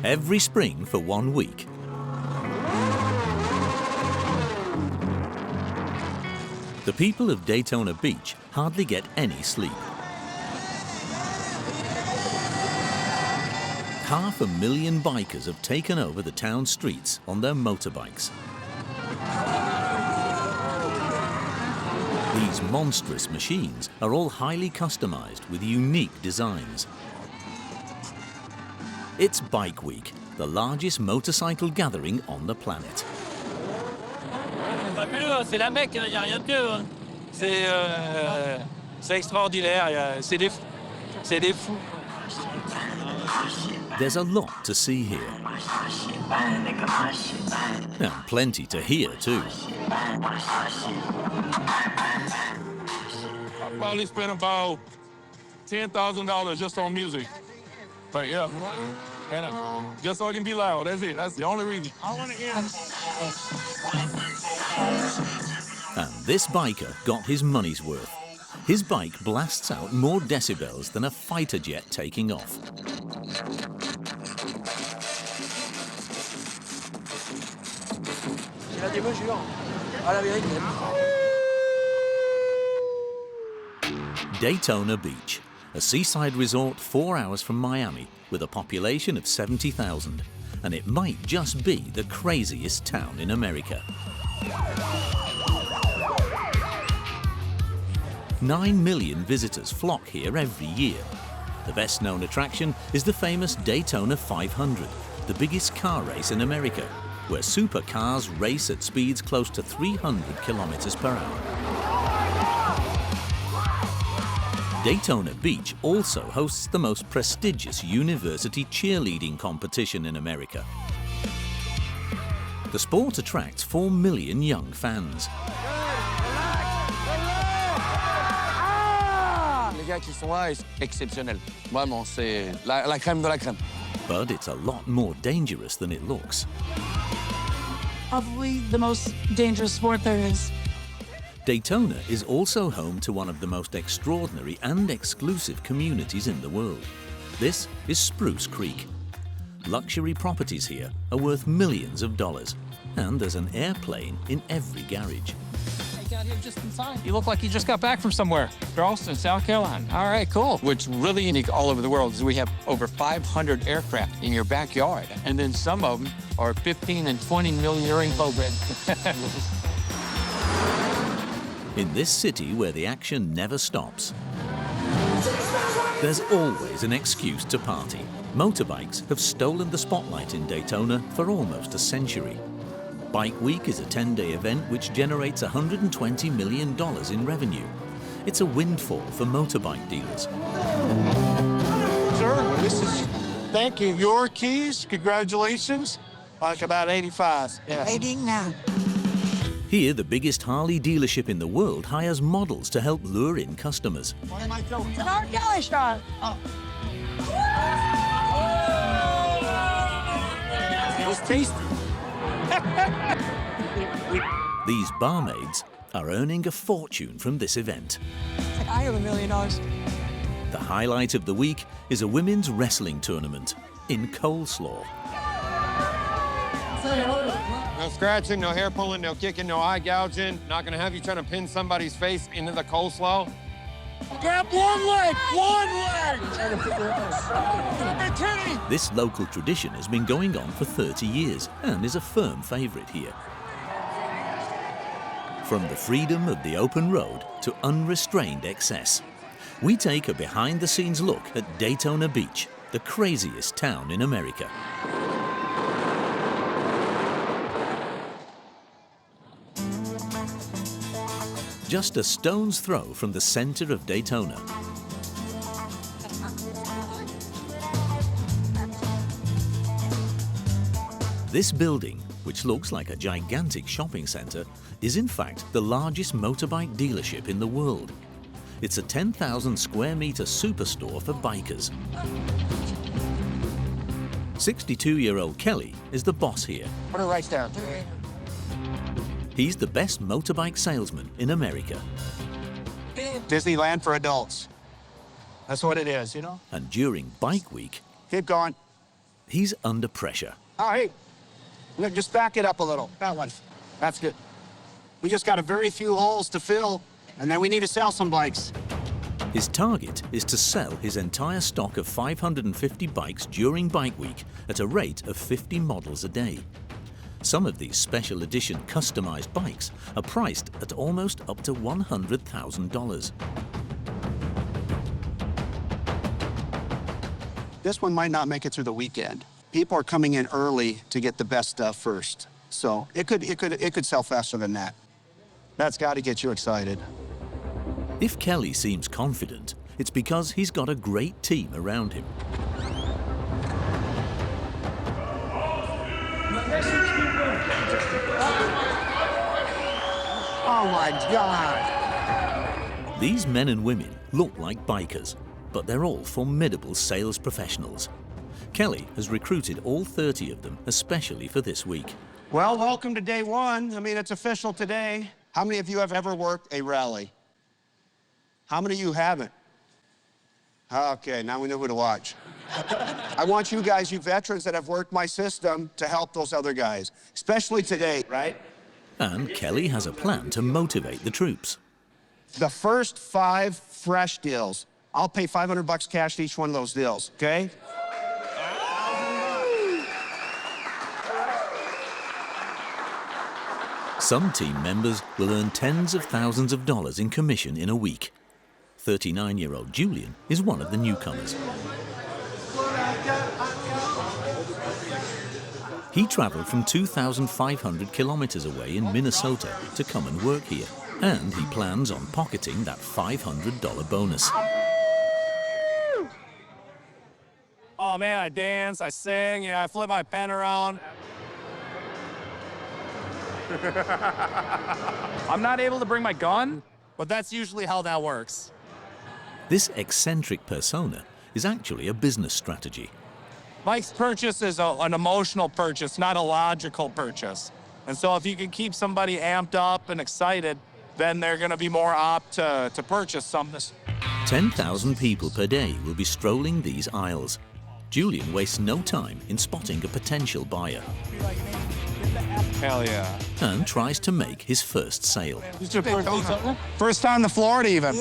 every spring for 1 week. The people of Daytona Beach hardly get any sleep. 500,000 bikers have taken over the town streets on their motorbikes. These monstrous machines are all highly customized with unique designs. It's Bike Week, the largest motorcycle gathering on the planet. C'est la Mecque, il n'y a rien de mieux. C'est extraordinaire, c'est des fous. There's a lot to see here. And plenty to hear too. I probably spent about $10,000 just on music. But yeah, and just so it can be loud, that's it. That's the only reason. I want to hear. And this biker got his money's worth. His bike blasts out more decibels than a fighter jet taking off. Daytona Beach, a seaside resort 4 hours from Miami with a population of 70,000. And it might just be the craziest town in America. 9 million visitors flock here every year. The best-known attraction is the famous Daytona 500, the biggest car race in America, where supercars race at speeds close to 300 kilometers per hour. Daytona Beach also hosts the most prestigious university cheerleading competition in America. The sport attracts 4 million young fans. Les gars qui sont là, c'est exceptionnel. Vraiment, c'est la crème de la crème. But it's a lot more dangerous than it looks. Probably the most dangerous sport there is. Daytona is also home to one of the most extraordinary and exclusive communities in the world. This is Spruce Creek. Luxury properties here are worth millions of dollars, and there's an airplane in every garage. I got here just in time. You look like you just got back from somewhere. Charleston, South Carolina. All right, cool. What's really unique all over the world is we have over 500 aircraft in your backyard, and then some of them are 15 and 20 million rainbow bred. In this city where the action never stops, there's always an excuse to party. Motorbikes have stolen the spotlight in Daytona for almost a century. Bike Week is a 10-day event which generates $120 million in revenue. It's a windfall for motorbike dealers. Sir, this is, thank you. Your keys, congratulations. Like about 85. Yeah. Waiting now. Here, the biggest Harley dealership in the world hires models to help lure in customers. It's an art gallery shot. It was tasty. These barmaids are earning a fortune from this event. It's like I have $1 million. The highlight of the week is a women's wrestling tournament in Coleslaw. No scratching, no hair pulling, no kicking, no eye gouging. Not gonna have you trying to pin somebody's face into the coleslaw. Grab one leg! One leg! This local tradition has been going on for 30 years and is a firm favorite here. From the freedom of the open road to unrestrained excess, we take a behind-the-scenes look at Daytona Beach, the craziest town in America. Just a stone's throw from the center of Daytona. This building, which looks like a gigantic shopping center, is in fact the largest motorbike dealership in the world. It's a 10,000 square meter superstore for bikers. 62-year-old Kelly is the boss here. Put her right down. He's the best motorbike salesman in America. Disneyland for adults. That's what it is, you know? And during Bike Week, Keep going. He's under pressure. All right. Look, just back it up a little. That one. That's good. We just got a very few holes to fill, and then we need to sell some bikes. His target is to sell his entire stock of 550 bikes during Bike Week at a rate of 50 models a day. Some of these special edition customized bikes are priced at almost up to $100,000. This one might not make it through the weekend. People are coming in early to get the best stuff first. So it could sell faster than that. That's got to get you excited. If Kelly seems confident, it's because he's got a great team around him. Oh my God! These men and women look like bikers, but they're all formidable sales professionals. Kelly has recruited all 30 of them especially for this week. Well, welcome to day one. I mean, it's official today. How many of you have ever worked a rally? How many of you haven't? Okay, now we know who to watch. I want you guys, you veterans that have worked my system, to help those other guys, especially today, right? And Kelly has a plan to motivate the troops. The first 5 fresh deals, I'll pay $500 cash to each one of those deals, okay? Some team members will earn tens of thousands of dollars in commission in a week. 39-year-old Julian is one of the newcomers. He traveled from 2,500 kilometers away in Minnesota to come and work here, and he plans on pocketing that $500 bonus. Oh man, I dance, I sing, I flip my pen around. I'm not able to bring my gun? But that's usually how that works. This eccentric persona is actually a business strategy. Mike's purchase is an emotional purchase, not a logical purchase. And so if you can keep somebody amped up and excited, then they're going to be more apt to purchase something. 10,000 people per day will be strolling these aisles. Julian wastes no time in spotting a potential buyer. Hell yeah. And tries to make his first sale. First time to Florida even.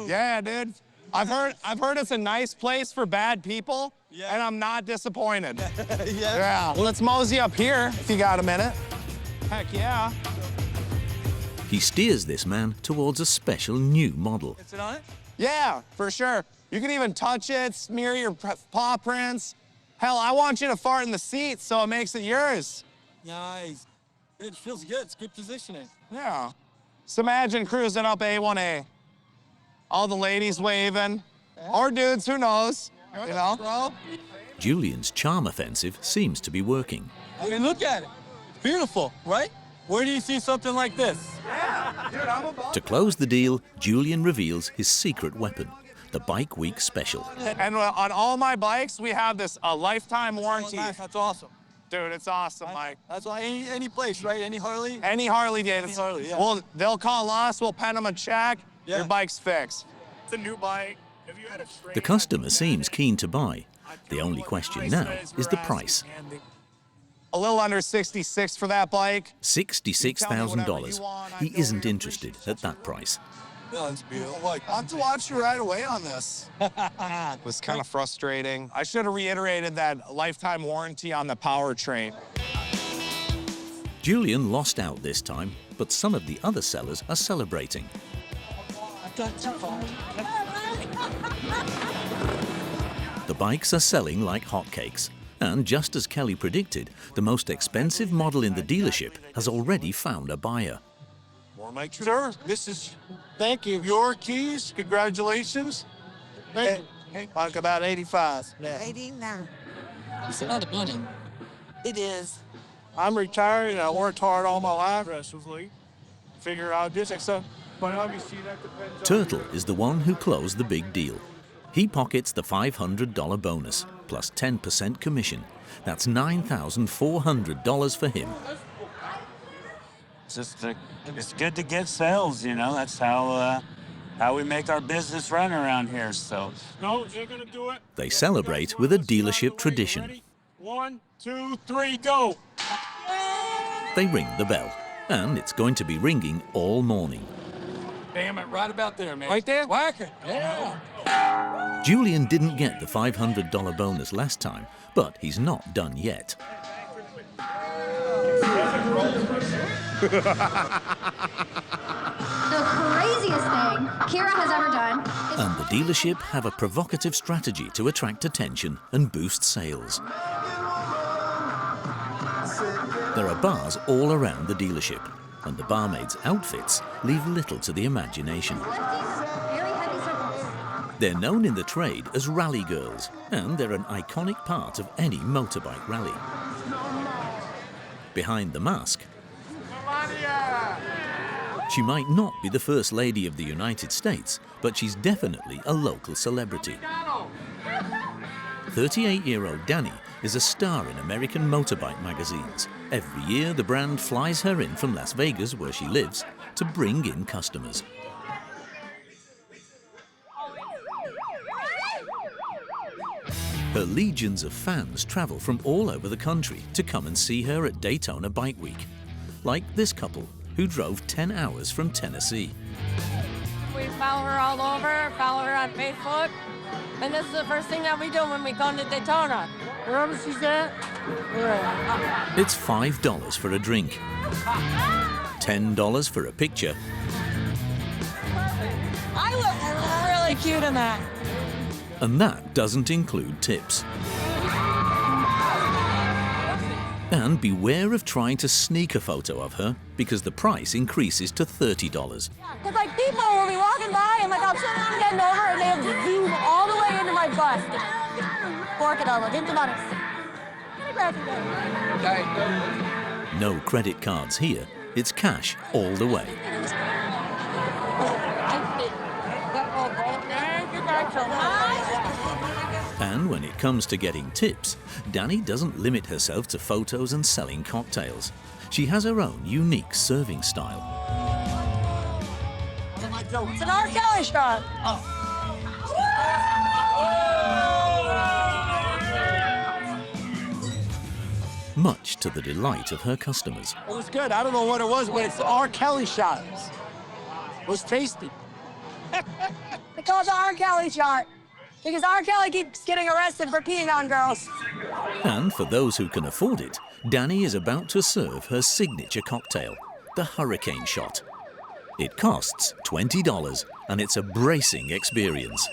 Yeah, dude. I've heard it's a nice place for bad people, and I'm not disappointed. Yeah. Well, let's mosey up here if you got a minute. Heck yeah. He steers this man towards a special new model. Is it on it? Yeah, for sure. You can even touch it, smear your paw prints. Hell, I want you to fart in the seat so it makes it yours. Nice. It feels good. It's good positioning. Yeah. So imagine cruising up A1A. All the ladies waving. Or dudes, who knows? You know? Bro. Julian's charm offensive seems to be working. I mean, look at it. It's beautiful, right? Where do you see something like this? To close the deal, Julian reveals his secret weapon, the Bike Week Special. And on all my bikes, we have this lifetime warranty. Oh, nice. That's awesome. Dude, it's awesome, Mike. That's why any place, right? Any Harley? Any Harley Davidson. Harley, yeah. Well, they'll call us, we'll pen them a check, your bike's fixed. It's a new bike. Have you had a The customer seems keen to buy. The only question now is the price. A little under 66 for that bike. $66,000. He isn't interested at that price. That's beautiful. I'll have to watch you right away on this. It was kind of frustrating. I should have reiterated that lifetime warranty on the powertrain. Julian lost out this time, but some of the other sellers are celebrating. The bikes are selling like hotcakes. And just as Kelly predicted, the most expensive model in the dealership has already found a buyer. Sir, this is, thank you. Your keys, congratulations. Thank you. Talk about 85. 89. It's a lot of money. It is. I'm retired and I worked hard all my life. Aggressively. Figure out this and stuff. But obviously that depends on... Turtle is the one who closed the big deal. He pockets the $500 bonus, plus 10% commission. That's $9,400 for him. It's good to get sales, you know. That's how we make our business run around here, so. No, you're gonna do it. They celebrate with a dealership tradition. 1, 2, 3, go. They ring the bell, and it's going to be ringing all morning. Damn it, right about there, man. Right there? Whack it. Yeah. Julian didn't get the $500 bonus last time, but he's not done yet. The craziest thing Kira has ever done is... And the dealership have a provocative strategy to attract attention and boost sales. There are bars all around the dealership, and the barmaids' outfits leave little to the imagination. Very heavy circles. They're known in the trade as rally girls, and they're an iconic part of any motorbike rally. Behind the mask, she might not be the First Lady of the United States, but she's definitely a local celebrity. 38-year-old Danny is a star in American motorbike magazines. Every year, the brand flies her in from Las Vegas, where she lives, to bring in customers. Her legions of fans travel from all over the country to come and see her at Daytona Bike Week, like this couple who drove 10 hours from Tennessee. We follow her all over, follow her on Facebook, and this is the first thing that we do when we come to Daytona. Wherever she's at, we're at. It's $5 for a drink, $10 for a picture, I look really cute in that. and that doesn't include tips. And beware of trying to sneak a photo of her, because the price increases to $30. Because like people will be walking by and like I'm sitting there getting over and they have to zoom all the way into my bust. Fork it over, give the money. No credit cards here, it's cash all the way. And when it comes to getting tips, Danny doesn't limit herself to photos and selling cocktails. She has her own unique serving style. It's an R. Kelly shot. Much to the delight of her customers. It was good. I don't know what it was, but it's the R. Kelly shot. It was tasty. They call it the R. Kelly shot. Because R. Kelly keeps getting arrested for peeing on girls. And for those who can afford it, Danny is about to serve her signature cocktail, the Hurricane Shot. It costs $20, and it's a bracing experience.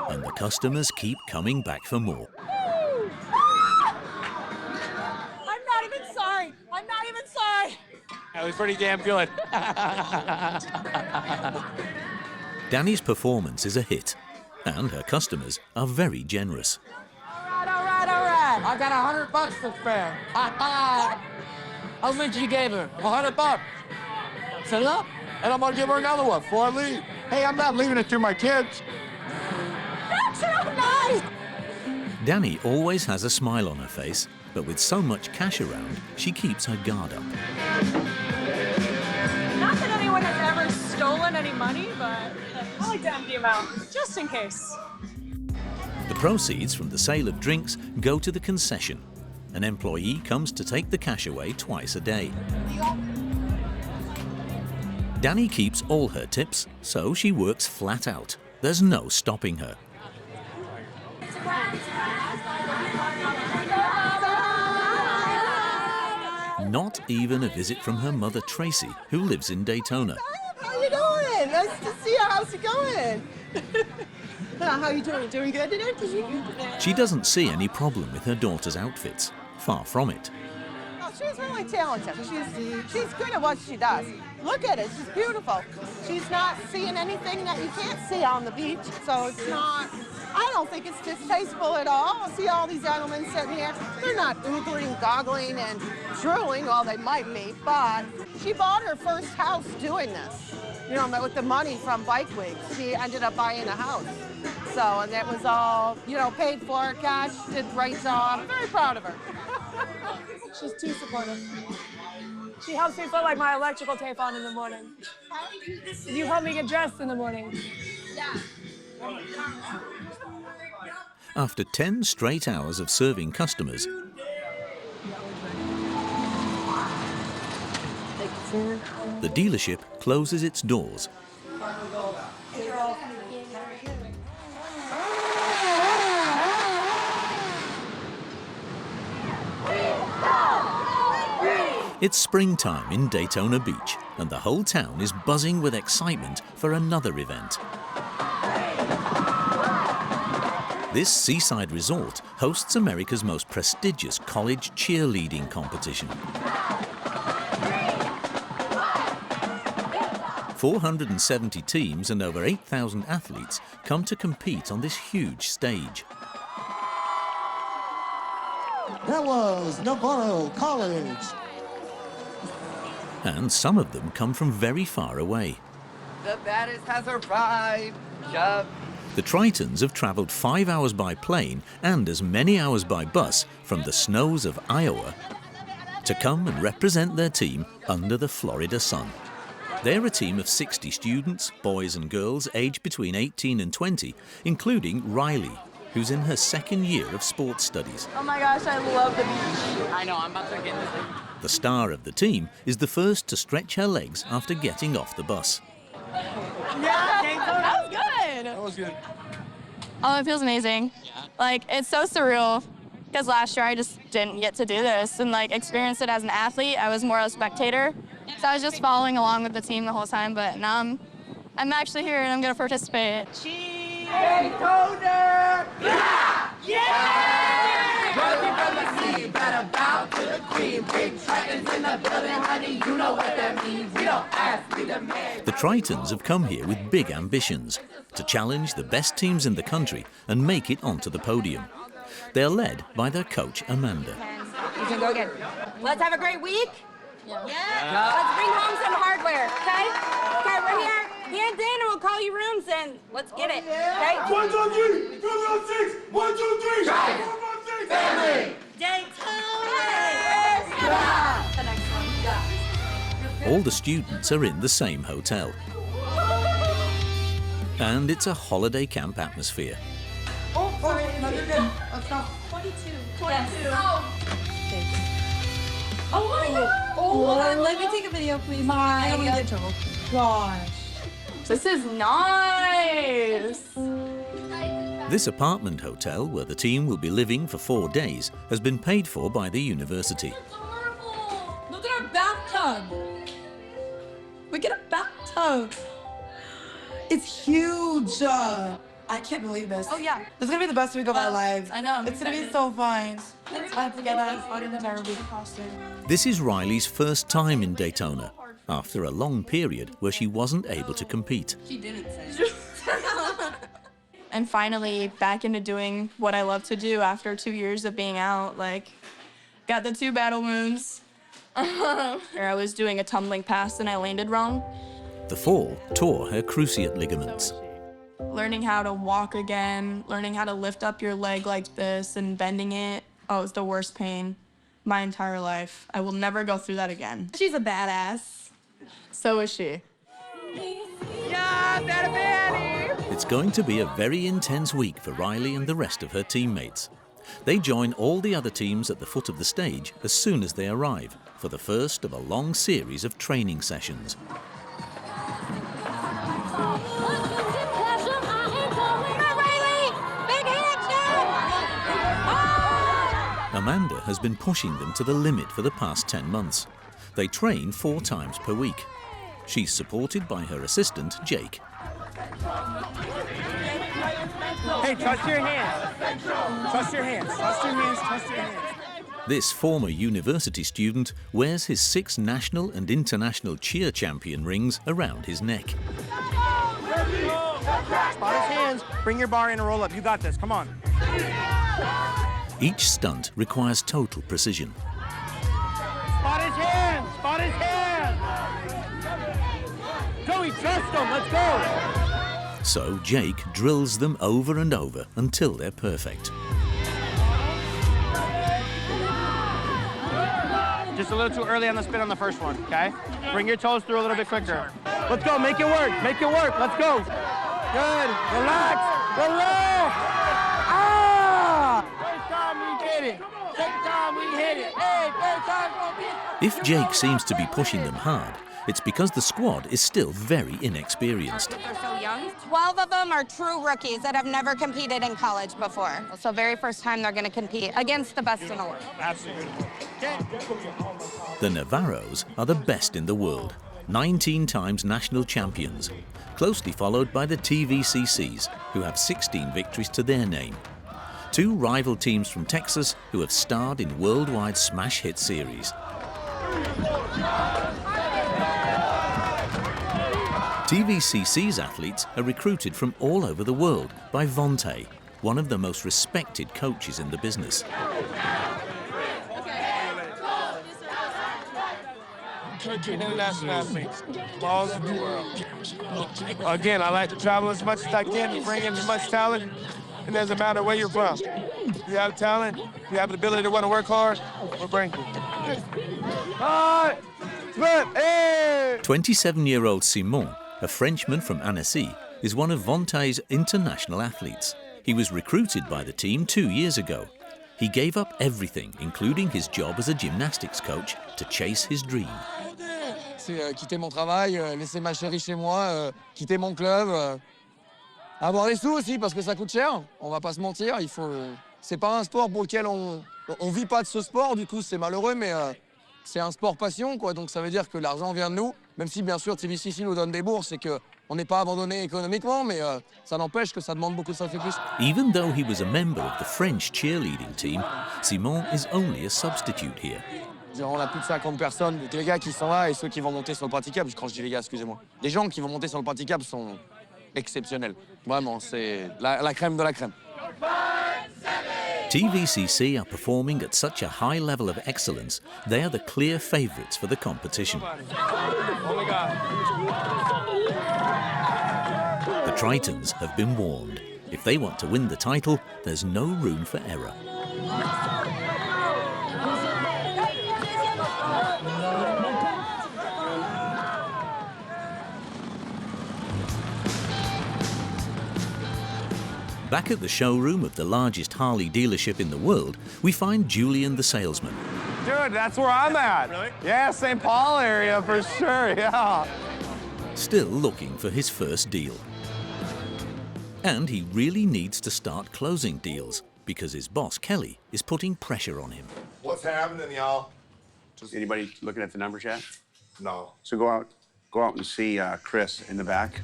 And the customers keep coming back for more. I'm not even sorry. I'm not even sorry. That was pretty damn good. Danny's performance is a hit, and her customers are very generous. All right. I got $100 to spare. How much you gave her? $100. Set it up, and I'm gonna give her another one before I leave. Hey, I'm not leaving it to my kids. That's so nice. Danny always has a smile on her face, but with so much cash around, she keeps her guard up. Not that anyone has ever stolen any money, but I like to empty them out, just in case. The proceeds from the sale of drinks go to the concession. An employee comes to take the cash away twice a day. Danny keeps all her tips, so she works flat out. There's no stopping her. Not even a visit from her mother, Tracy, who lives in Daytona. How you doing? Nice to see you. How's it going? How you doing? Doing good today? She doesn't see any problem with her daughter's outfits. Far from it. Oh, she's really talented. She's good at what she does. Look at it. She's beautiful. She's not seeing anything that you can't see on the beach, so it's not... I don't think it's distasteful at all. I see all these gentlemen sitting here. They're not oogling, goggling, and drooling. Well, they might be, but she bought her first house doing this. You know, with the money from Bike Week, she ended up buying a house. So, and that was all, you know, paid for, cash, did a great job. I'm very proud of her. She's too supportive. She helps me put like my electrical tape on in the morning. You help me get dressed in the morning. Yeah. After 10 straight hours of serving customers, the dealership closes its doors. It's springtime in Daytona Beach, and the whole town is buzzing with excitement for another event. This seaside resort hosts America's most prestigious college cheerleading competition. 470 teams and over 8,000 athletes come to compete on this huge stage. That was Navarro College. And some of them come from very far away. The baddest has arrived. Shove. The Tritons have traveled 5 hours by plane and as many hours by bus from the snows of Iowa to come and represent their team under the Florida sun. They're a team of 60 students, boys and girls aged between 18 and 20, including Riley, who's in her second year of sports studies. Oh my gosh, I love the beach. I know, I'm about to get this thing. The star of the team is the first to stretch her legs after getting off the bus. Yeah, that was good. That was good. Oh, it feels amazing. Yeah. Like, it's so surreal because last year I just didn't get to do this and like experience it as an athlete. I was more a spectator. So I was just following along with the team the whole time, but now I'm actually here and I'm gonna participate. Daytona! Yeah! Yeah! Running from the sea, better bow to the queen. Big Tritons in the building, honey, you know what that means. We don't ask, we demand. The Tritons have come here with big ambitions to challenge the best teams in the country and make it onto the podium. They're led by their coach, Amanda. You can go again. Let's have a great week. Yeah. Let's bring home some hardware, okay? Okay, we're here. Me and Dana will call you rooms and let's get it, okay? 1, 2, 3, 2, 6, 1, 2, 3. Right. 4, 5, 6. Family! Daytona! The next one. Yeah. All the students are in the same hotel. And it's a holiday camp atmosphere. Oh, sorry, no, you're good. Let's go. 22. Yes. Oh. Oh my God. Oh, let me take a video, please. I don't want to get in trouble. Gosh. This is nice. This apartment hotel, where the team will be living for 4 days, has been paid for by the university. Look at our bathtub. We get a bathtub. It's huge. I can't believe this. Oh, yeah. This is going to be the best week of our lives. I know. It's going to be so fun. I have to get that in the Derby costume. This is Riley's first time in Daytona, after a long period where she wasn't able to compete. She didn't say. And finally back into doing what I love to do after 2 years of being out. Like, got the 2 battle wounds. I was doing a tumbling pass and I landed wrong. The fall tore her cruciate ligaments. Learning how to walk again, learning how to lift up your leg like this and bending it. Oh, it was the worst pain my entire life. I will never go through that again. She's a badass. So is she. Yeah, better Betty. It's going to be a very intense week for Riley and the rest of her teammates. They join all the other teams at the foot of the stage as soon as they arrive for the first of a long series of training sessions. Amanda has been pushing them to the limit for the past 10 months. They train 4 times per week. She's supported by her assistant, Jake. Hey, trust your hands. Trust your hands. Trust your hands. Trust your hands. This former university student wears his 6 national and international cheer champion rings around his neck. Spot his hands. Bring your bar in and roll up. You got this. Come on. Each stunt requires total precision. Spot his hands. Spot his hands. Joey, trust him. Let's go. So Jake drills them over and over until they're perfect. Just a little too early on the spin on the first one, okay? Bring your toes through a little bit quicker. Let's go, make it work, make it work, let's go. Good, relax, relax. Ah! If Jake seems to be pushing them hard, it's because the squad is still very inexperienced. They're so young. 12 of them are true rookies that have never competed in college before. So very first time they're going to compete against the best in the world. Absolutely. The Navarros are the best in the world, 19 times national champions, closely followed by the TVCCs, who have 16 victories to their name. Two rival teams from Texas who have starred in worldwide smash hit series. TVCC's athletes are recruited from all over the world by Vontae, one of the most respected coaches in the business. Again, I like to travel as much as I can to bring in as much talent. It doesn't matter where you're from. You have talent, you have the ability to want to work hard, we'll bring you. 27-year-old Simon, a Frenchman from Annecy, is one of Vontae's international athletes. He was recruited by the team 2 years ago. He gave up everything, including his job as a gymnastics coach, to chase his dream. C'est quitter mon travail, laisser ma chérie chez moi, quitter mon club, avoir des sous aussi parce que ça coûte cher. On va pas se mentir, il faut. C'est pas un sport pour lequel on vit pas de ce sport, du coup c'est malheureux, mais c'est un sport passion, quoi. Donc ça veut dire que l'argent vient de nous, même si bien sûr TVCC nous donne des bourses et que on n'est pas abandonné économiquement, mais ça n'empêche que ça demande beaucoup de sacrifices. Even though he was a member of the French cheerleading team, Simon is only a substitute here. On a plus de 50 personnes, donc les gars qui sont là et ceux qui vont monter sur le praticable. Quand je dis les gars, excusez-moi. Les gens qui vont monter sur le praticable sont exceptionnels. Vraiment, c'est la crème de la crème. TVCC are performing at such a high level of excellence, they are the clear favourites for the competition. The Tritons have been warned. If they want to win the title, there's no room for error. Back at the showroom of the largest Harley dealership in the world, we find Julian the salesman. Dude, that's where I'm at. Really? Yeah, St. Paul area for sure, yeah. Still looking for his first deal. And he really needs to start closing deals because his boss, Kelly, is putting pressure on him. What's happening, y'all? Anybody looking at the numbers yet? No. So go out and see Chris in the back.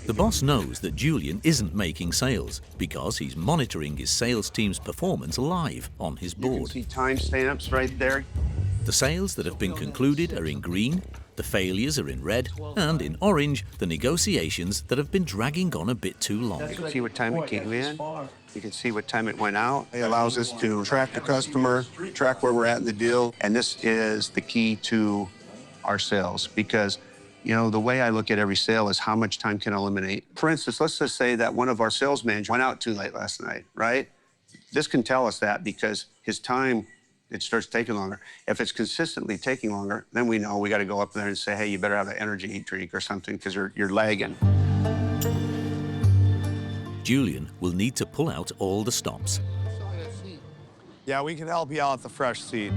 The boss knows that Julian isn't making sales because he's monitoring his sales team's performance live on his board. You can see timestamps right there. The sales that have been concluded are in green, the failures are in red, and in orange, the negotiations that have been dragging on a bit too long. You can see what time it came in. You can see what time it went out. It allows us to track the customer, track where we're at in the deal. And this is the key to our sales because you know, the way I look at every sale is how much time can I eliminate. For instance, let's just say that one of our sales managers went out too late last night, right? This can tell us that because his time, it starts taking longer. If it's consistently taking longer, then we know we got to go up there and say, hey, you better have an energy drink or something because you're lagging. Julian will need to pull out all the stops. Yeah, we can help you out with the fresh seat.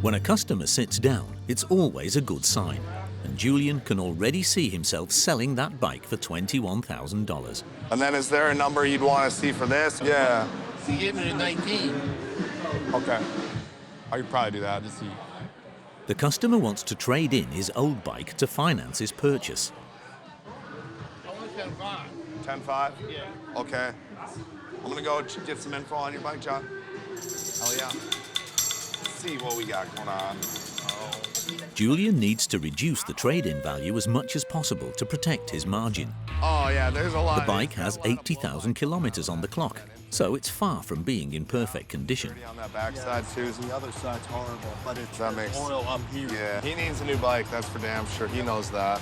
When a customer sits down, it's always a good sign. And Julian can already see himself selling that bike for $21,000. And then is there a number you'd want to see for this? Yeah. So you gave me a 19. Okay. I could probably do that to see. The customer wants to trade in his old bike to finance his purchase. Only 10.5. 10.5? Yeah. Okay. I'm gonna go get some info on your bike, John. Hell yeah. Let's see what we got going on. Julian needs to reduce the trade-in value as much as possible to protect his margin. Oh yeah, there's a lot. The bike has 80,000 kilometers on the clock, so it's far from being in perfect condition. On that backside, Susan. The other side's horrible, but it's that makes oil up here. Yeah, he needs a new bike, that's for damn sure. He knows that.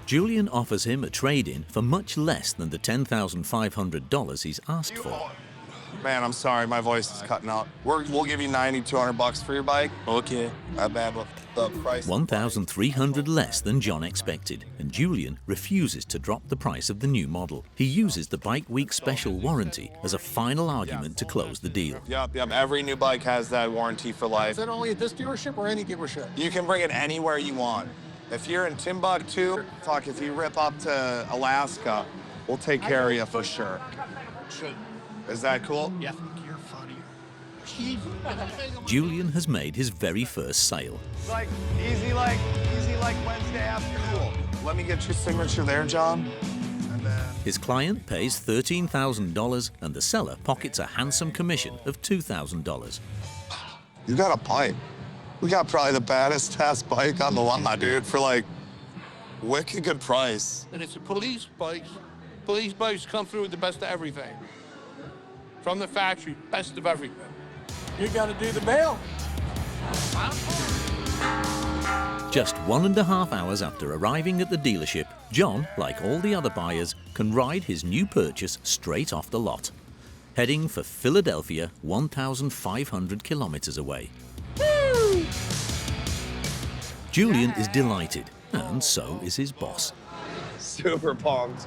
Julian offers him a trade-in for much less than the $10,500 he's asked for. Man, I'm sorry, my voice is cutting out. We'll give you $200 for your bike. Okay. Not bad with the price. 1,300 less than John expected, and Julian refuses to drop the price of the new model. He uses the Bike Week special warranty as a final argument to close the deal. Yep. Every new bike has that warranty for life. Is it only at this dealership or any dealership? You can bring it anywhere you want. If you're in Timbuktu, fuck, if you rip up to Alaska, we'll take care of you for sure. Is that cool? Yeah. You're funny. Julian has made his very first sale. Like, easy like Wednesday after school. Let me get your signature there, John. And then... His client pays $13,000 and the seller pockets a handsome commission of $2,000. You got a pipe. We got probably the baddest ass bike on the lot, dude, for like wicked good price. And it's a police bike. Police bikes come through with the best of everything. From the factory, best of everything. You gotta do the bail. Just 1.5 hours after arriving at the dealership, John, like all the other buyers, can ride his new purchase straight off the lot, heading for Philadelphia, 1,500 kilometers away. Woo! Julian is delighted, and so is his boss. Super pumped.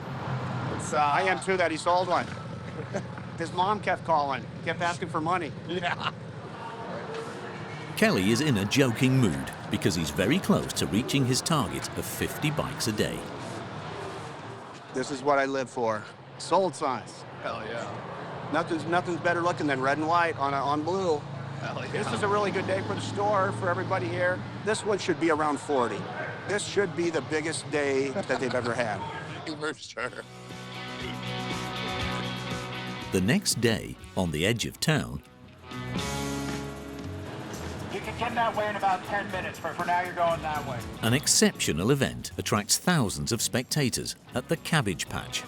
I am too that he sold one. His mom kept calling, kept asking for money. Yeah. Kelly is in a joking mood because he's very close to reaching his target of 50 bikes a day. This is what I live for. Sold signs. Hell yeah. Nothing's better looking than red and white on blue. Hell yeah. This is a really good day for the store, for everybody here. This one should be around 40. This should be the biggest day that they've ever had. For sure. The next day, on the edge of town, you can get that way in about 10 minutes, but for now you're going that way. An exceptional event attracts thousands of spectators at the Cabbage Patch.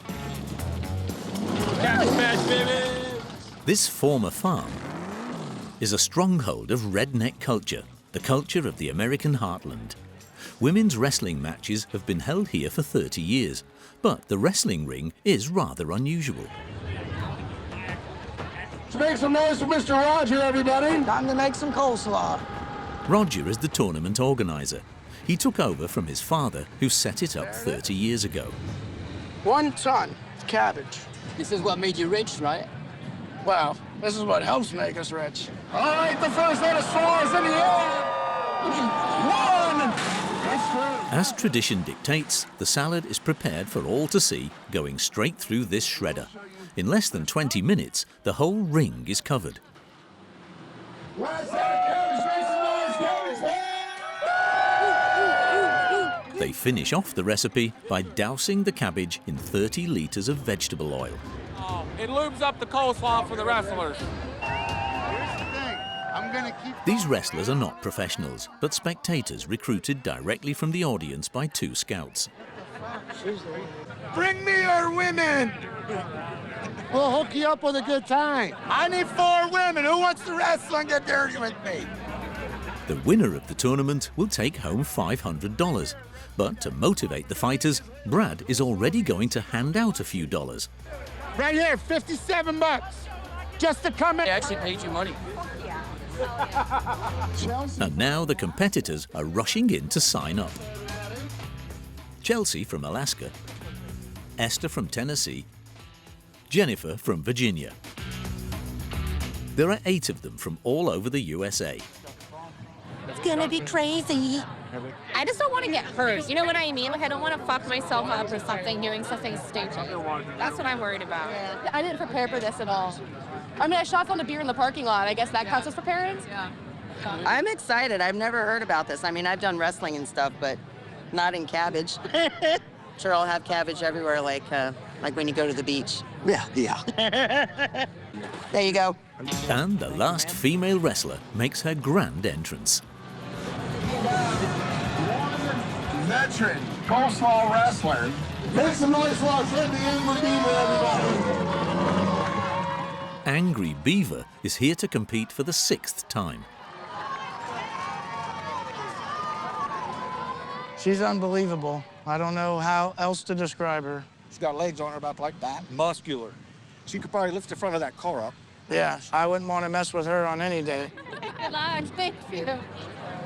Cabbage Patch, baby! This former farm is a stronghold of redneck culture, the culture of the American heartland. Women's wrestling matches have been held here for 30 years, but the wrestling ring is rather unusual. Let's make some noise for Mr. Roger, everybody. Time to make some coleslaw. Roger is the tournament organizer. He took over from his father, who set it up 30 years ago. 1 ton of cabbage. This is what made you rich, right? Well, this is what helps make us rich. All right, the first set of swords in the air. 1. As tradition dictates, the salad is prepared for all to see, going straight through this shredder. In less than 20 minutes, the whole ring is covered. They finish off the recipe by dousing the cabbage in 30 liters of vegetable oil. Oh, it lubes up the coleslaw for the wrestlers. These wrestlers are not professionals, but spectators recruited directly from the audience by 2 scouts. Bring me your women. We'll hook you up with a good time. I need 4 women. Who wants to wrestle and get dirty with me? The winner of the tournament will take home $500. But to motivate the fighters, Brad is already going to hand out a few dollars. Right here, $57. Just to come in. They actually paid you money. And now the competitors are rushing in to sign up. Chelsea from Alaska, Esther from Tennessee, Jennifer from Virginia. There are 8 of them from all over the USA. It's gonna be crazy. I just don't want to get hurt. You know what I mean? Like, I don't want to fuck myself up or something doing something stupid. That's what I'm worried about. I didn't prepare for this at all. I mean, I shot on the beer in the parking lot. I guess that counts as preparing? Yeah. I'm excited. I've never heard about this. I mean, I've done wrestling and stuff, but not in cabbage. Sure, I'll have cabbage everywhere, like when you go to the beach. Yeah. There you go. And the last female wrestler makes her grand entrance. Veteran Coleslaw wrestler. Make some noise for our friend the Angry Beaver, everybody. Angry Beaver is here to compete for the 6th time. She's unbelievable. I don't know how else to describe her. She's got legs on her about like that. Muscular. She could probably lift the front of that car up Yeah, I wouldn't want to mess with her on any day. Good luck. Thank you.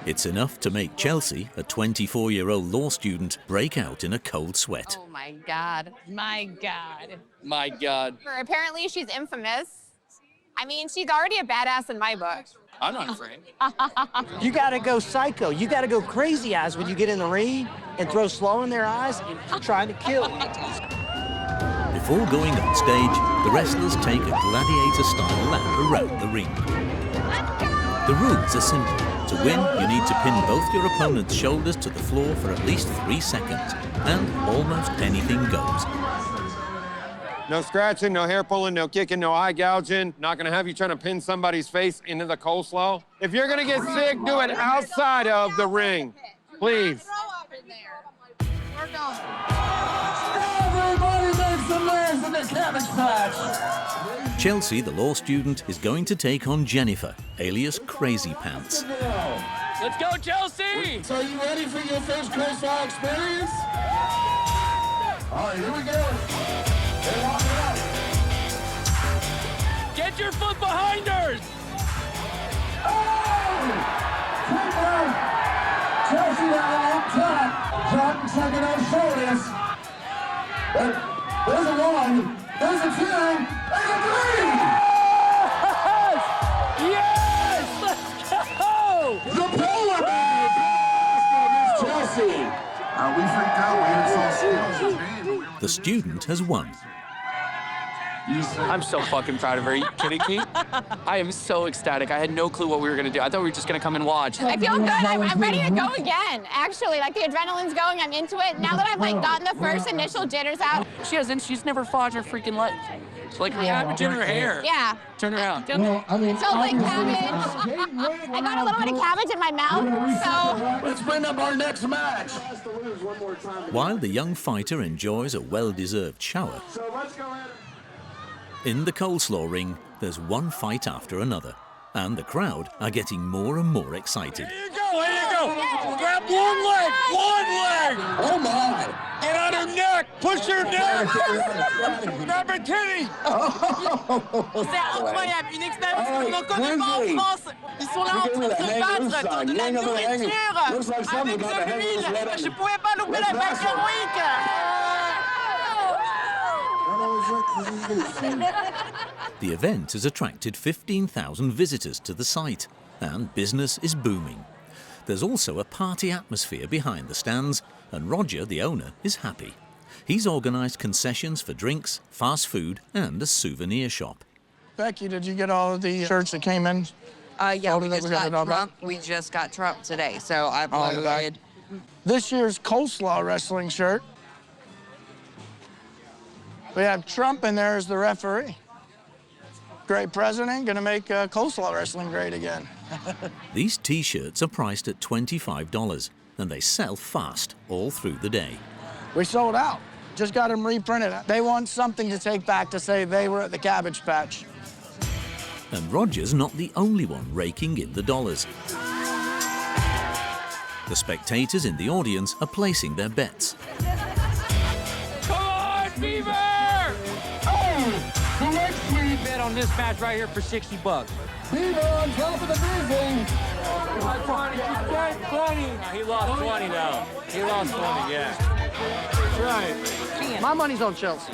It's enough to make Chelsea, a 24-year-old law student, break out in a cold sweat. Oh my God. My God. My God. Apparently she's infamous. I mean, she's already a badass in my book. I'm not afraid. You gotta go psycho. You gotta go crazy eyes when you get in the ring and throw slow in their eyes and try to kill. Before going on stage, the wrestlers take a gladiator-style lap around the ring. The rules are simple. To win, you need to pin both your opponent's shoulders to the floor for at least 3 seconds, and almost anything goes. No scratching, no hair pulling, no kicking, no eye gouging. Not gonna have you trying to pin somebody's face into the coleslaw. If you're gonna get sick, do it outside of the ring, please. Everybody make some noise in the cabbage patch. Chelsea, the law student, is going to take on Jennifer, alias Crazy Pants. Let's go, Chelsea! So you ready for your first coleslaw experience? All right, here we go. Get your foot behind her! Chelsea down on top. Jordan checking those shoulders. There's a 1, there's a 2, there's a 3! Yes! Let's go! The polar bear! Chelsea. We freaked out. We had saw skills. The student has won. I'm so fucking proud of her. Are you kidding me? I am so ecstatic. I had no clue what we were gonna do. I thought we were just gonna come and watch. I feel good. I'm ready to go again. Actually, like the adrenaline's going. I'm into it. Now that I've like gotten the first initial jitters out. She's never fought her freaking life. Like cabbage in her hair. Yeah. Turn around. Well, I mean, So like cabbage. I got a little bit of cabbage in my mouth, so. Let's bring up our next match. While the young fighter enjoys a well-deserved shower, So let's go ahead. in the coleslaw ring, there's one fight after another, and the crowd are getting more and more excited. Here you go. Grab one leg. Oh my. Get on her neck! Push her neck! Grab her titty! C'est incroyable, une expérience qu'on n'en connaît pas en France. Ils sont là en train de se battre dans de la nourriture avec de l'huile. Je pouvais pas louper la vague héroïque. The event has attracted 15,000 visitors to the site, and business is booming. There's also a party atmosphere behind the stands, and Roger, the owner, is happy. He's organised concessions for drinks, fast food, and a souvenir shop. Becky, did you get all of the shirts that came in? Yeah, we just got Trump today, so I uploaded. This year's Coleslaw wrestling shirt. We have Trump in there as the referee. Great president, gonna make Coleslaw wrestling great again. These T-shirts are priced at $25, and they sell fast all through the day. We sold out. Just got them reprinted. They want something to take back to say they were at the Cabbage Patch. And Roger's not the only one raking in the dollars. The spectators in the audience are placing their bets. Come on, Beaver! Who makes me Bet on this match right here for $60. Beaver on top of the grizzly? 20. He lost 20 now. He lost 20, yeah. That's right. My money's on Chelsea.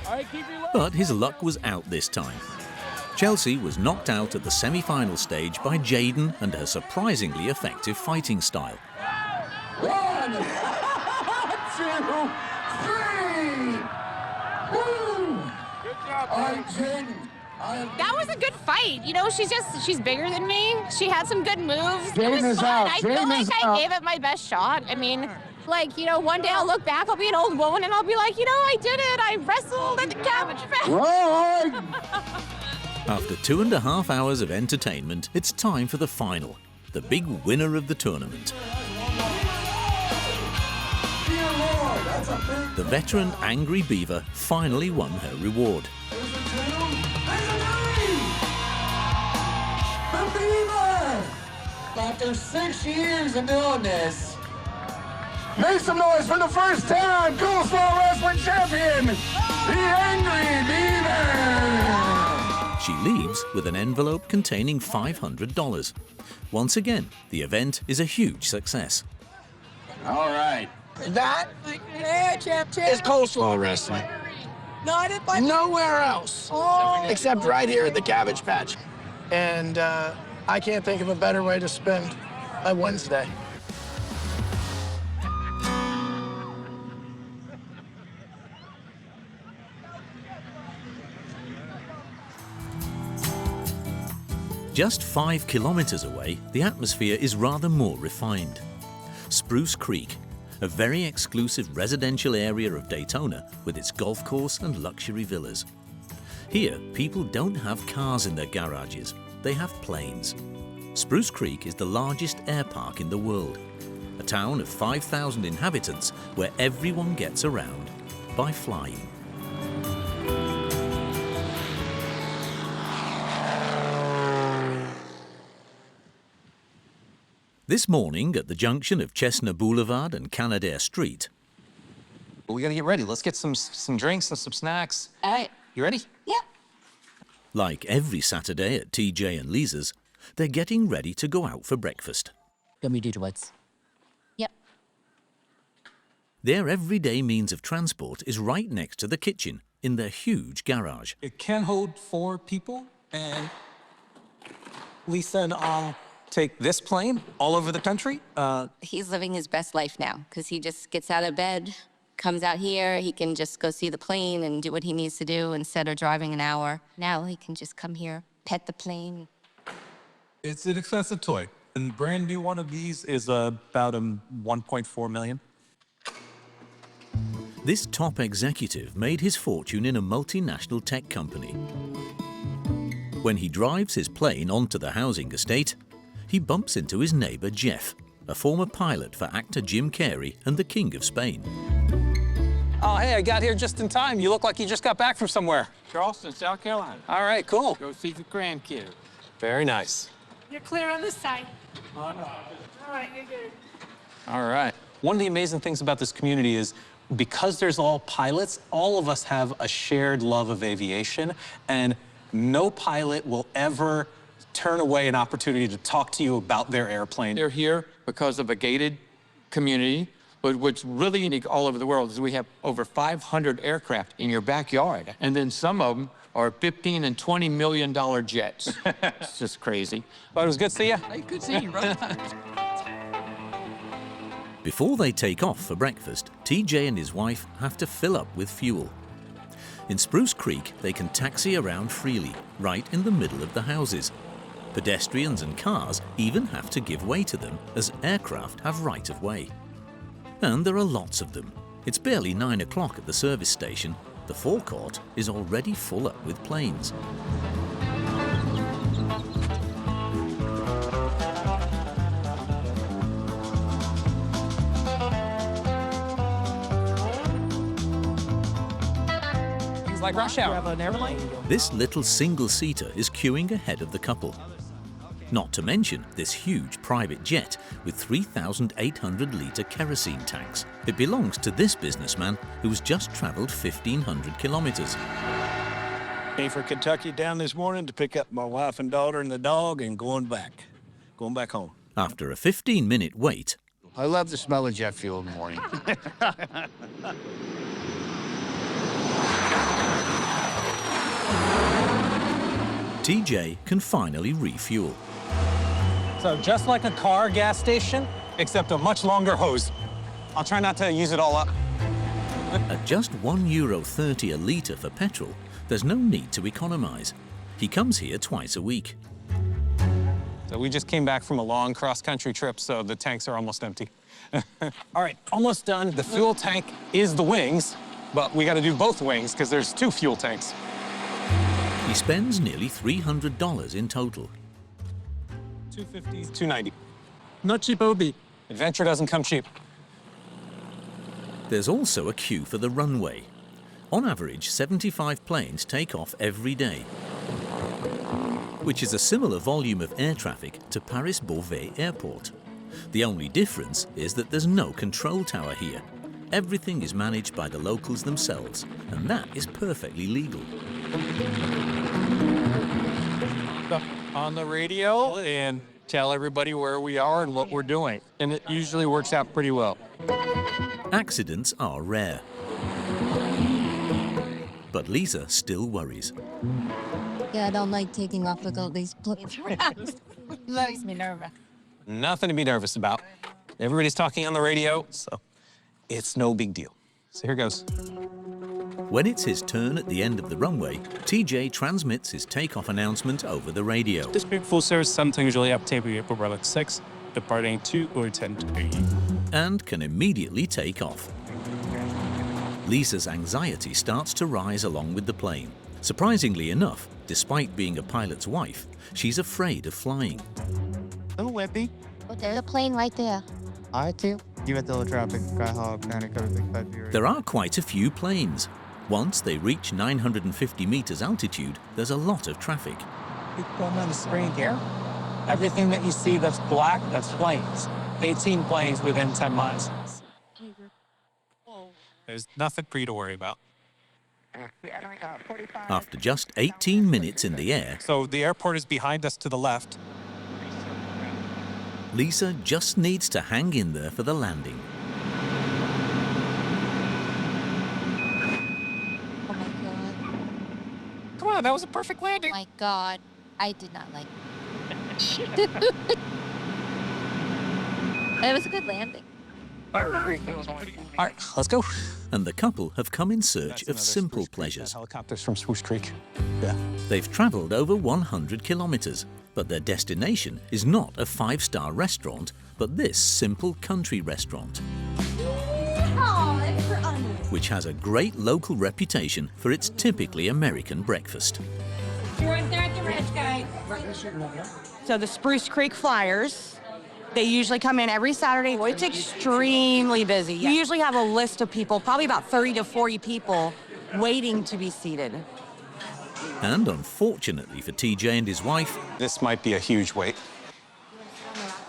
All right, keep your But his luck was out this time. Chelsea was knocked out at the semi-final stage by Jaden and her surprisingly effective fighting style. 1, 2, 3. Woo! Good job, all right, Jaden. That was a good fight. You know, she's bigger than me. She had some good moves. It Jaden was is fun. out. I feel Jaden like is I out. gave it my best shot. I mean, like, you know, one day I'll look back, I'll be an old woman, and I'll be like, you know, I did it. I wrestled at the Cabbage Patch. Right. After 2.5 hours of entertainment, it's time for the final, the big winner of the tournament. The veteran Angry Beaver finally won her reward. The Beaver! After 6 years of doing this, make some noise for the first time, Coleslaw Wrestling Champion, the Angry Beaver! She leaves with an envelope containing $500. Once again, the event is a huge success. All right. That is Coleslaw wrestling. Nowhere else, except right here at the Cabbage Patch. And I can't think of a better way to spend a Wednesday. Just 5 kilometers away, the atmosphere is rather more refined. Spruce Creek, a very exclusive residential area of Daytona with its golf course and luxury villas. Here, people don't have cars in their garages, they have planes. Spruce Creek is the largest air park in the world, a town of 5,000 inhabitants where everyone gets around by flying. This morning, at the junction of Chestnut Boulevard and Canadair Street, We gotta get ready. Let's get some drinks and some snacks. All right. You ready? Yeah. like every Saturday at TJ and Lisa's, they're getting ready to go out for breakfast. Can we do towards? Yep. Their everyday means of transport is right next to the kitchen in their huge garage. It can hold 4 people, and Lisa and I'll take this plane all over the country. He's living his best life now because he just gets out of bed, comes out here, he can just go see the plane and do what he needs to do instead of driving an hour. Now he can just come here, pet the plane. It's an expensive toy. And brand new one of these is about $1.4 million. This top executive made his fortune in a multinational tech company. When he drives his plane onto the housing estate, he bumps into his neighbor Jeff, a former pilot for actor Jim Carrey and the King of Spain. Oh, hey, I got here just in time. You look like you just got back from somewhere. Charleston, South Carolina. All right, cool. Go see the grandkid. Very nice. You're clear on this side. All right, you're good. All right. One of the amazing things about this community is because there's all pilots, all of us have a shared love of aviation, and no pilot will ever turn away an opportunity to talk to you about their airplane. They're here because of a gated community, but what's really unique all over the world is we have over 500 aircraft in your backyard, and then some of them are $15 and $20 million jets. It's just crazy. But it was good to see you. Hey, good seeing you, brother. Before they take off for breakfast, TJ and his wife have to fill up with fuel. In Spruce Creek, they can taxi around freely, right in the middle of the houses. Pedestrians and cars even have to give way to them, as aircraft have right of way. And there are lots of them. It's barely 9 o'clock at the service station. The forecourt is already full up with planes. It's like rush hour. This little single-seater is queuing ahead of the couple. Not to mention this huge private jet with 3,800-litre kerosene tanks. It belongs to this businessman who's just travelled 1,500 kilometres. Came from Kentucky down this morning to pick up my wife and daughter and the dog and going back home. After a 15-minute wait, I love the smell of jet fuel in the morning. TJ can finally refuel. So just like a car gas station, except a much longer hose. I'll try not to use it all up. At just €1.30 a litre for petrol, there's no need to economise. He comes here twice a week. So we just came back from a long cross-country trip, so the tanks are almost empty. All right, almost done. The fuel tank is the wings, but we got to do both wings because there's 2 fuel tanks. He spends nearly $300 in total. $250, $290. Not cheap, Obi. Adventure doesn't come cheap. There's also a queue for the runway. On average, 75 planes take off every day, which is a similar volume of air traffic to Paris-Beauvais Airport. The only difference is that there's no control tower here. Everything is managed by the locals themselves, and that is perfectly legal. on the radio and tell everybody where we are and what we're doing. And it usually works out pretty well. Accidents are rare. But Lisa still worries. Yeah, I don't like taking off with all these planes around. Makes me nervous. Nothing to be nervous about. Everybody's talking on the radio, so it's no big deal. So here goes. When it's his turn at the end of the runway, TJ transmits his takeoff announcement over the radio. This big full service, something usually up table April Relic 6, departing 2 or 10 to 8. And can immediately take off. Lisa's anxiety starts to rise along with the plane. Surprisingly enough, despite being a pilot's wife, she's afraid of flying. Little whippy. Oh, there's a plane right there. I too. You at the traffic, There are quite a few planes. Once they reach 950 meters altitude, there's a lot of traffic. Going on the screen here. Everything that you see that's black, that's planes. 18 planes within 10 miles. There's nothing for you to worry about. After just 18 minutes in the air, So the airport is behind us to the left. Lisa just needs to hang in there for the landing. Oh my God. Come on, that was a perfect landing. Oh my God. I did not like it. It was a good landing. All right, let's go. And the couple have come in search of simple pleasures. Helicopters from Spruce Creek. Yeah. They've traveled over 100 kilometers, but their destination is not a five-star restaurant, but this simple country restaurant, which has a great local reputation for its typically American breakfast. So the Spruce Creek Flyers, they usually come in every Saturday. It's extremely busy. You usually have a list of people, probably about 30 to 40 people, waiting to be seated. And unfortunately for TJ and his wife, this might be a huge wait.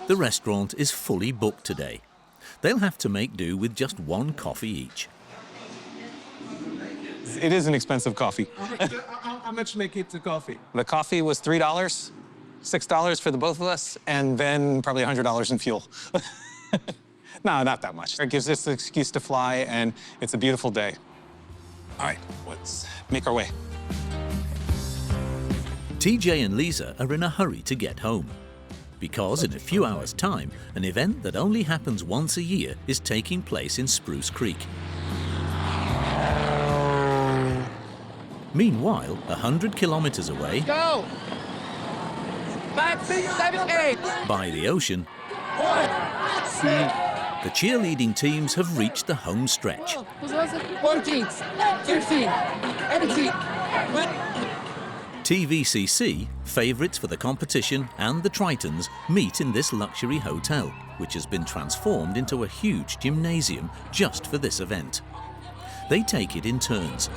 The restaurant is fully booked today. They'll have to make do with just one coffee each. It is an expensive coffee. How much make it to coffee? The coffee was $3, $6 for the both of us, and then probably $100 in fuel. No, not that much. It gives us an excuse to fly, and it's a beautiful day. All right, let's make our way. TJ and Lisa are in a hurry to get home, because in a few hours' time, an event that only happens once a year is taking place in Spruce Creek. Meanwhile, 100 kilometers away, Go! 5, 6, 7, 8. by the ocean, the cheerleading teams have reached the home stretch. 14, 15, 18. TVCC, favourites for the competition, and the Tritons meet in this luxury hotel, which has been transformed into a huge gymnasium just for this event. They take it in turns.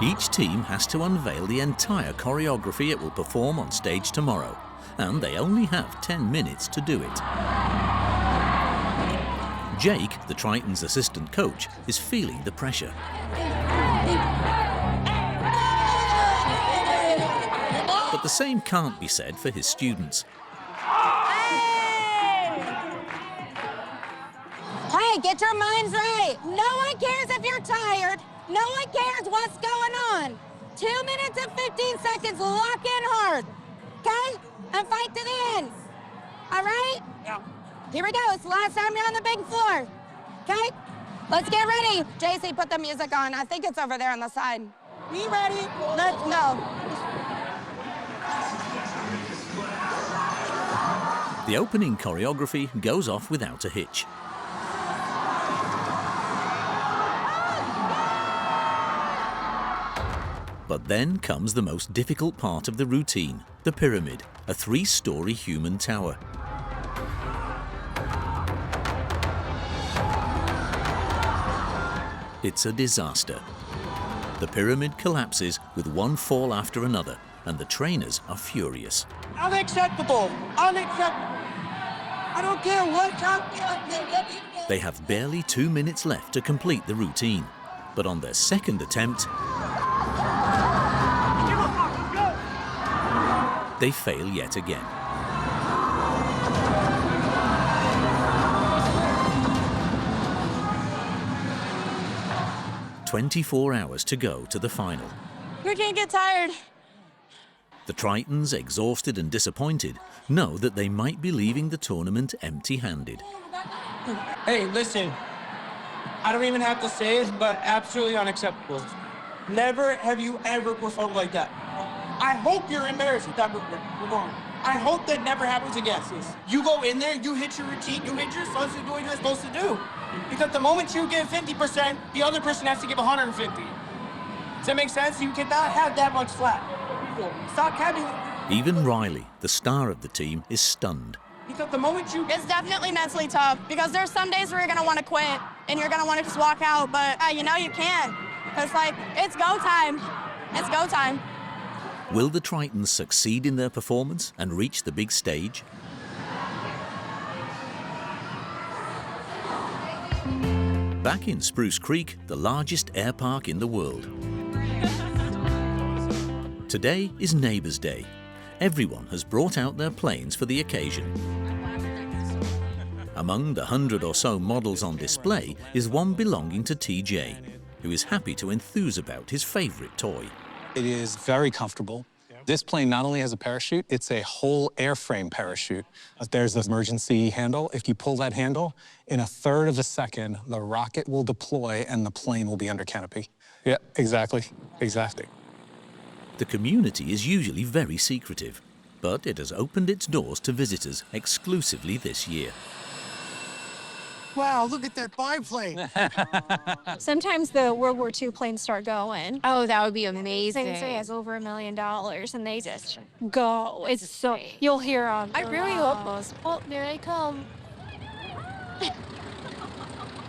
Each team has to unveil the entire choreography it will perform on stage tomorrow, and they only have 10 minutes to do it. Jake, the Tritons' assistant coach, is feeling the pressure. But the same can't be said for his students. Hey, get your minds right. No one cares if you're tired. No one cares what's going on. 2 minutes and 15 seconds, lock in hard. Okay? And fight to the end. All right? Yeah. Here we go. It's the last time you're on the big floor. Okay? Let's get ready. JC, put the music on. I think it's over there on the side. Be ready. Let's go. The opening choreography goes off without a hitch. But then comes the most difficult part of the routine, the pyramid, a 3-story human tower. It's a disaster. The pyramid collapses with one fall after another, and the trainers are furious. Unacceptable! Unacceptable! I don't care what time. They have barely 2 minutes left to complete the routine, but on their second attempt, they fail yet again. "24 hours to go to the final. We can't get tired. The Tritons, exhausted and disappointed, know that they might be leaving the tournament empty-handed. Hey, listen. I don't even have to say it, but absolutely unacceptable. Never have you ever performed like that. I hope you're embarrassed with that movement. I hope that never happens again. You go in there, you hit your routine, you hit your supposed to do what you're supposed to do. Because the moment you give 50%, the other person has to give 150. Does that make sense? You cannot have that much slack. Stop having it. Even Riley, the star of the team, is stunned. Because the moment you... It's definitely mentally tough because there's some days where you're going to want to quit and you're going to want to just walk out, but you know you can't. Because, like, it's go time. It's go time. Will the Tritons succeed in their performance and reach the big stage? Back in Spruce Creek, the largest air park in the world. Today is Neighbours' Day. Everyone has brought out their planes for the occasion. Among the 100 or so models on display is one belonging to TJ, who is happy to enthuse about his favourite toy. It is very comfortable. This plane not only has a parachute, it's a whole airframe parachute. There's the emergency handle. If you pull that handle, in a third of a second, the rocket will deploy and the plane will be under canopy. Yeah, exactly. The community is usually very secretive, but it has opened its doors to visitors exclusively this year. Wow, look at that biplane. Sometimes the World War II planes start going. Oh, that would be amazing. They say it's over $1 million, and they just go. It's so, you'll hear them. I really hope those. Oh, there they come.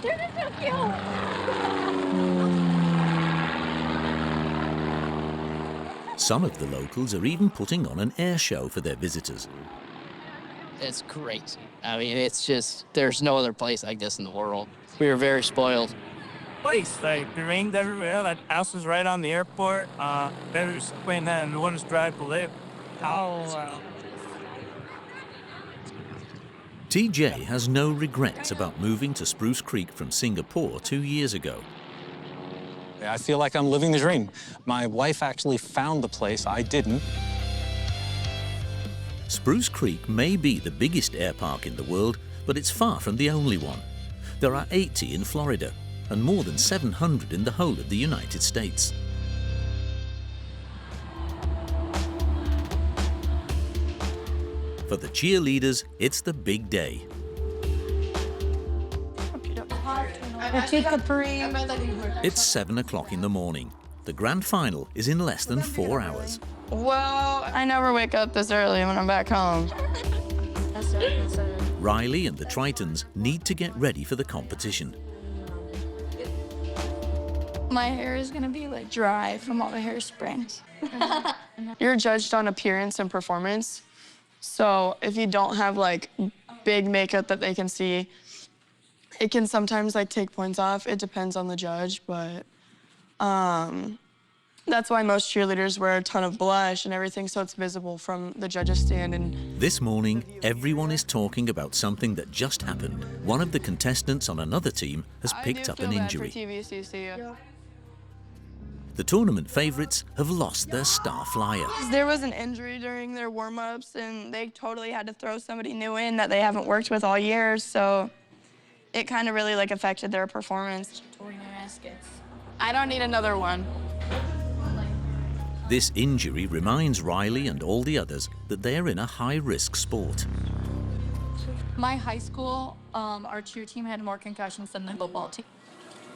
They're so cute. Some of the locals are even putting on an air show for their visitors. It's crazy. I mean, it's just, there's no other place like this in the world. We were very spoiled. Place, like, it rained everywhere. That house is right on the airport. There's when the one is drive to live. TJ has no regrets about moving to Spruce Creek from Singapore 2 years ago. I feel like I'm living the dream. My wife actually found the place, I didn't. Spruce Creek may be the biggest air park in the world, but it's far from the only one. There are 80 in Florida and more than 700 in the whole of the United States. For the cheerleaders, it's the big day. It's 7 o'clock in the morning. The grand final is in less than 4 hours. Well, I never wake up this early when I'm back home. Riley and the Tritons need to get ready for the competition. My hair is gonna be like dry from all the hairspray. You're judged on appearance and performance. So if you don't have like big makeup that they can see, it can sometimes like take points off. It depends on the judge, but that's why most cheerleaders wear a ton of blush and everything so it's visible from the judges' stand. And this morning, everyone is talking about something that just happened. One of the contestants on another team has picked up an injury. The tournament favorites have lost their star flyer. There was an injury during their warm-ups and they totally had to throw somebody new in that they haven't worked with all year, so it kind of really like affected their performance. I don't need another one. This injury reminds Riley and all the others that they are in a high-risk sport. My high school, our cheer team had more concussions than the football team.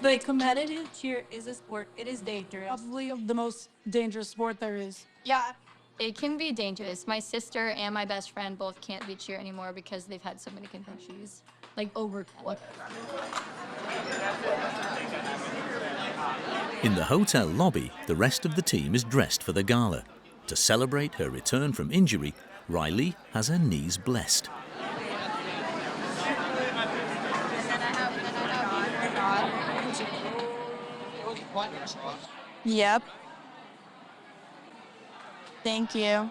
The competitive cheer is a sport. It is dangerous. Probably the most dangerous sport there is. Yeah. It can be dangerous. My sister and my best friend both can't be cheer anymore because they've had so many concussions. Like over what? In the hotel lobby, the rest of the team is dressed for the gala. To celebrate her return from injury, Riley has her knees blessed. Yep. Thank you.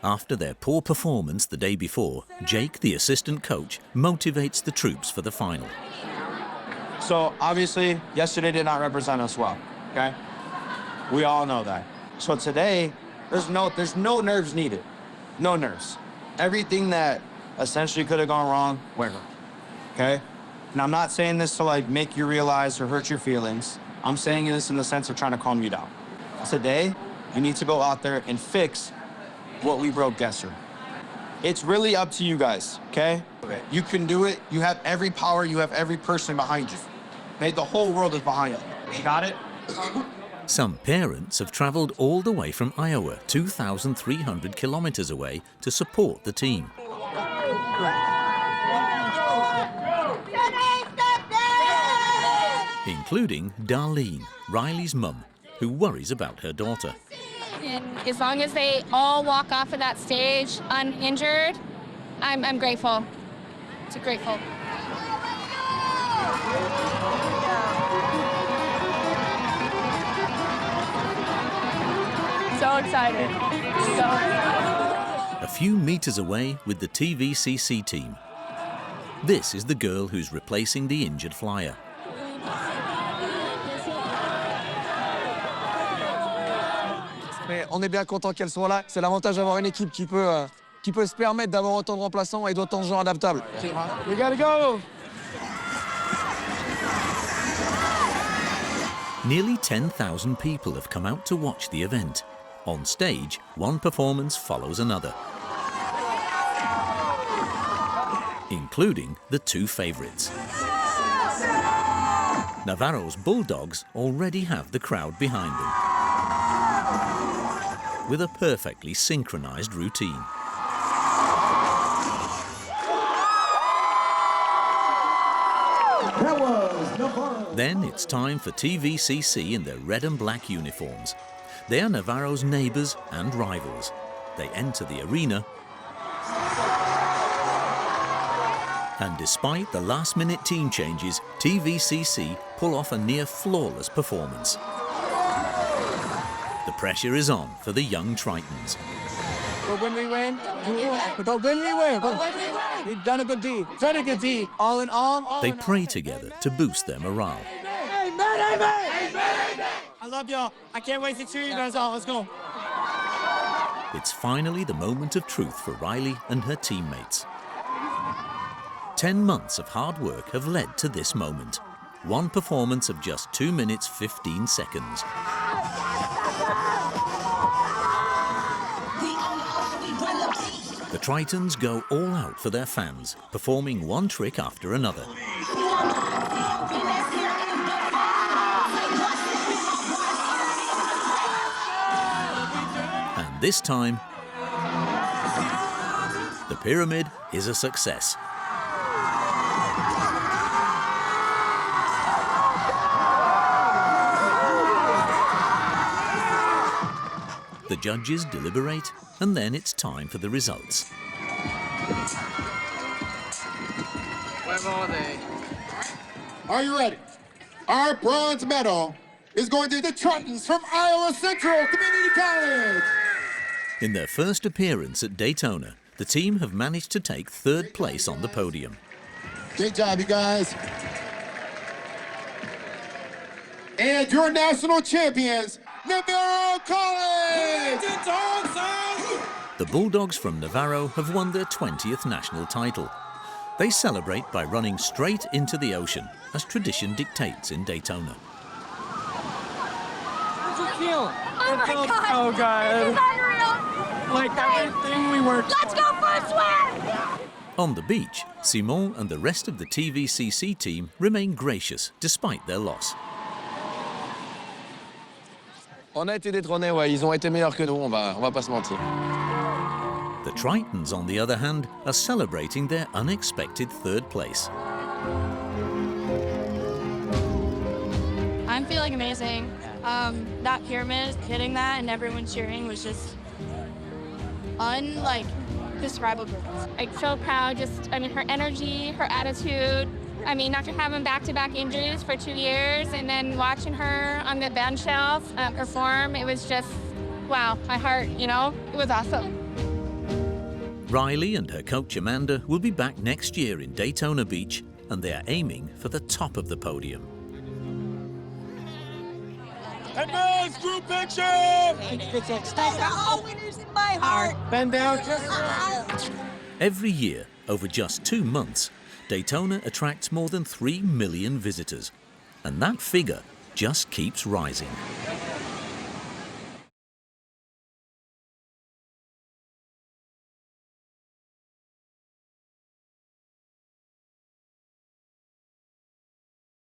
After their poor performance the day before, Jake, the assistant coach, motivates the troops for the final. So obviously, yesterday did not represent us well, okay? We all know that. So today, there's no nerves needed. No nerves. Everything that essentially could have gone wrong, went wrong, okay? And I'm not saying this to like make you realize or hurt your feelings. I'm saying this in the sense of trying to calm you down. Today, you need to go out there and fix what we broke yesterday. It's really up to you guys, okay? You can do it. You have every power. You have every person behind you. Okay? The whole world is behind you. You got it? Some parents have traveled all the way from Iowa, 2,300 kilometers away, to support the team. Including Darlene, Riley's mum, who worries about her daughter. And as long as they all walk off of that stage uninjured, I'm grateful. It's grateful. So excited. A few meters away with the TVCC team. This is the girl who's replacing the injured flyer. Mais on est bien content qu'elle soit là. C'est l'avantage d'avoir une équipe qui peut se permettre d'avoir autant de remplaçants et d'autant de gens adaptables. We gotta go! Nearly 10,000 people have come out to watch the event. On stage, one performance follows another, including the two favorites. Navarro's Bulldogs already have the crowd behind them, with a perfectly synchronized routine. Then it's time for TVCC in their red and black uniforms. They are Navarro's neighbors and rivals. They enter the arena, and despite the last-minute team changes, TVCC pull off a near-flawless performance. The pressure is on for the young Tritons. But when we win, we've done a good deed. Done a good deed. All in all. They pray together to boost their morale. I love y'all. I can't wait to cheer you guys on. Let's go. It's finally the moment of truth for Riley and her teammates. 10 months of hard work have led to this moment. One performance of just 2 minutes 15 seconds. The Tritons go all out for their fans, performing one trick after another. And this time, the pyramid is a success. The judges deliberate, and then it's time for the results. Are you ready? Our bronze medal is going to the Tritons from Iowa Central Community College. In their first appearance at Daytona, the team have managed to take third place on the podium. Great job, you guys. And your national champions, Navarro College! The Bulldogs from Navarro have won their 20th national title. They celebrate by running straight into the ocean, as tradition dictates in Daytona. Oh my God! Oh God! This is unreal! Like everything we worked. Let's go for a swim! On the beach, Simon and the rest of the TVCC team remain gracious despite their loss. On a été détrônés, ouais. Ils ont été meilleurs que nous, on va pas se mentir. The Tritons, on the other hand, are celebrating their unexpected third place. I'm feeling amazing. That pyramid, hitting that and everyone cheering was just indescribable. I'm so proud, her energy, her attitude. After having back-to-back injuries for 2 years and then watching her on the band shelf perform, it was just, wow, my heart, it was awesome. Riley and her coach Amanda will be back next year in Daytona Beach, and they are aiming for the top of the podium. Advance group picture! All winners in my heart. Bend down. Every year, over just 2 months, Daytona attracts more than 3 million visitors, and that figure just keeps rising.